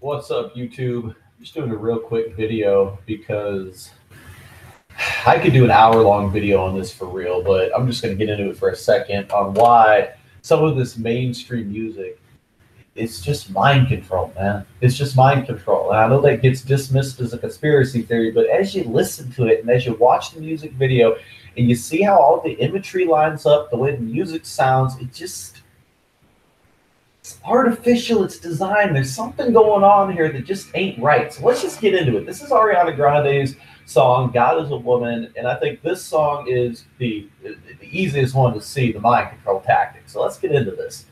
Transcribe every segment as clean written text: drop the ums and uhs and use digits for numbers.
What's up, YouTube? Just doing a real quick video because I could do an hour-long video on this for real, but I'm just going to get into it for a second on why some of this mainstream music, it's just mind control, man. It's just mind control. And I know that gets dismissed as a conspiracy theory, but as you listen to it and as you watch the music video and you see how all the imagery lines up, the way the music sounds, it's artificial, it's designed. There's something going on here that just ain't right. So let's just get into it. This is Ariana Grande's song, God is a Woman, and I think this song is the easiest one to see the mind control tactic. So let's get into this.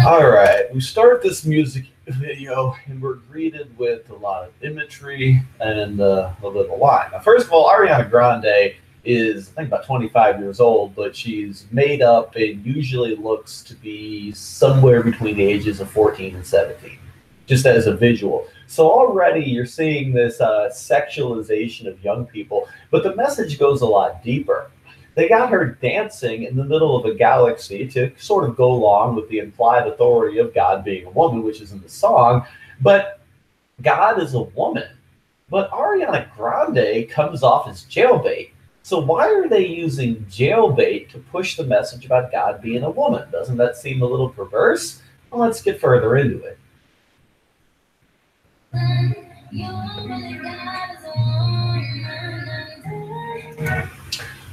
All right, we start this music video and we're greeted with a lot of imagery and a little line. Now, first of all, Ariana Grande is, I think, about 25 years old, but she's made up and usually looks to be somewhere between the ages of 14 and 17, just as a visual. So already you're seeing this sexualization of young people, but the message goes a lot deeper. They got her dancing in the middle of a galaxy to sort of go along with the implied authority of God being a woman, which is in the song, but God is a woman. But Ariana Grande comes off as jailbait. So why are they using jailbait to push the message about God being a woman? Doesn't that seem a little perverse? Well, let's get further into it.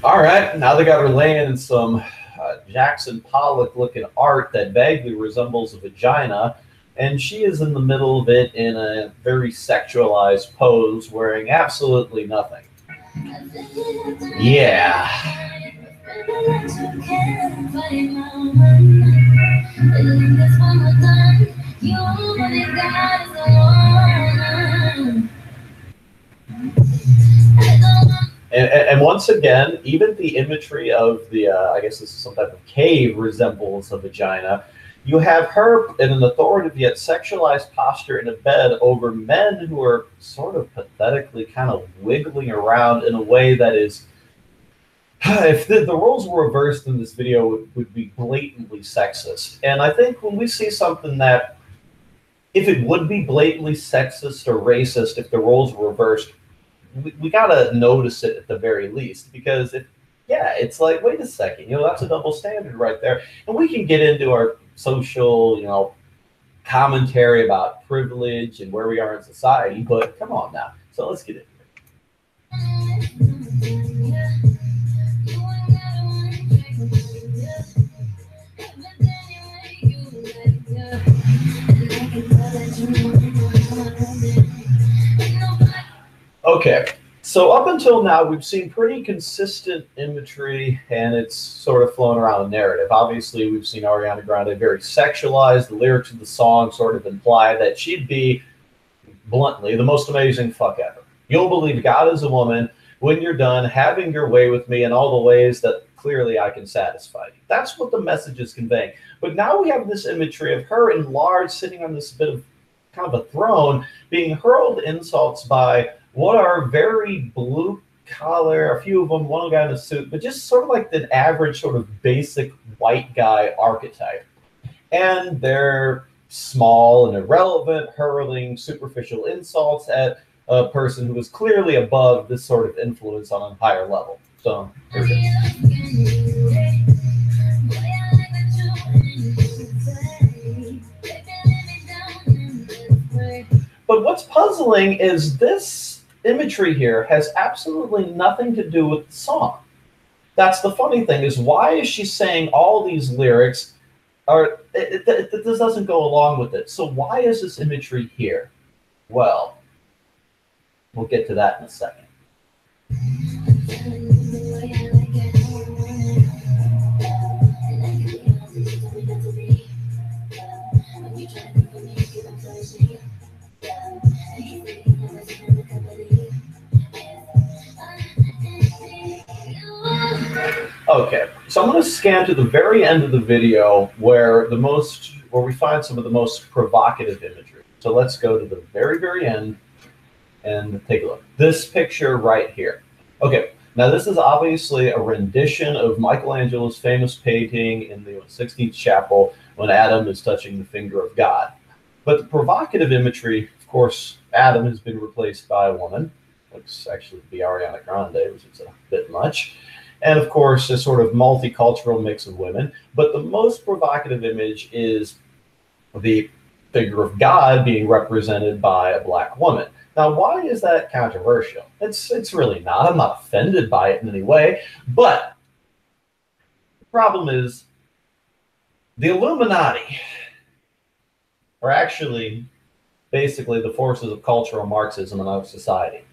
All right, now they got her laying in some Jackson Pollock looking art that vaguely resembles a vagina, and she is in the middle of it in a very sexualized pose wearing absolutely nothing. Yeah. And once again, even the imagery of the, I guess this is some type of cave, resembles a vagina. You have her in an authoritative yet sexualized posture in a bed over men who are sort of pathetically kind of wiggling around in a way that is, if the roles were reversed in this video, would be blatantly sexist. And I think when we see something that, if it would be blatantly sexist or racist if the roles were reversed, we gotta notice it at the very least, because it's like, wait a second, that's a double standard right there. And we can get into our social, commentary about privilege and where we are in society, but come on now. So let's get into it. Okay, so up until now, we've seen pretty consistent imagery, and it's sort of flown around the narrative. Obviously, we've seen Ariana Grande very sexualized. The lyrics of the song sort of imply that she'd be, bluntly, the most amazing fuck ever. You'll believe God is a woman when you're done having your way with me in all the ways that clearly I can satisfy you. That's what the message is conveying. But now we have this imagery of her enlarged, sitting on this bit of kind of a throne, being hurled insults by what are very blue collar, a few of them, one guy in a suit, but just sort of like the average sort of basic white guy archetype. And they're small and irrelevant, hurling superficial insults at a person who is clearly above this sort of influence on a higher level. So here it is. But what's puzzling is this imagery here has absolutely nothing to do with the song. That's the funny thing, is why is she saying all these lyrics this doesn't go along with it. So why is this imagery here? Well, we'll get to that in a second. Okay, so I'm going to scan to the very end of the video where we find some of the most provocative imagery. So let's go to the very, very end and take a look. This picture right here. Okay, now this is obviously a rendition of Michelangelo's famous painting in the 16th chapel when Adam is touching the finger of God. But the provocative imagery, of course, Adam has been replaced by a woman. Looks actually to be Ariana Grande, which is a bit much. And of course, a sort of multicultural mix of women. But the most provocative image is the figure of God being represented by a black woman. Now, why is that controversial? It's really not. I'm not offended by it in any way. But the problem is the Illuminati are actually basically the forces of cultural Marxism in our society.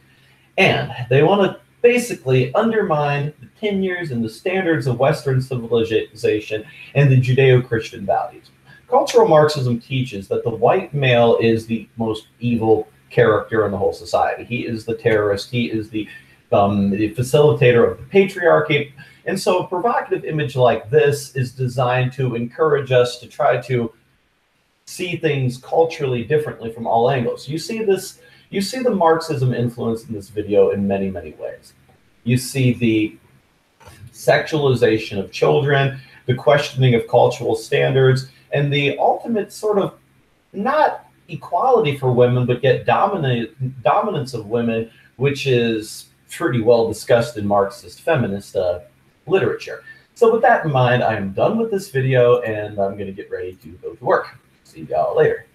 And they want to basically undermine the tenures and the standards of Western civilization and the Judeo-Christian values. Cultural Marxism teaches that the white male is the most evil character in the whole society. He is the terrorist. He is the facilitator of the patriarchy. And so a provocative image like this is designed to encourage us to try to see things culturally differently from all angles. You see the Marxism influence in this video in many, many ways. You see the sexualization of children, the questioning of cultural standards, and the ultimate sort of not equality for women, but yet dominance of women, which is pretty well discussed in Marxist feminist literature. So with that in mind, I am done with this video, and I'm going to get ready to go to work. See y'all later.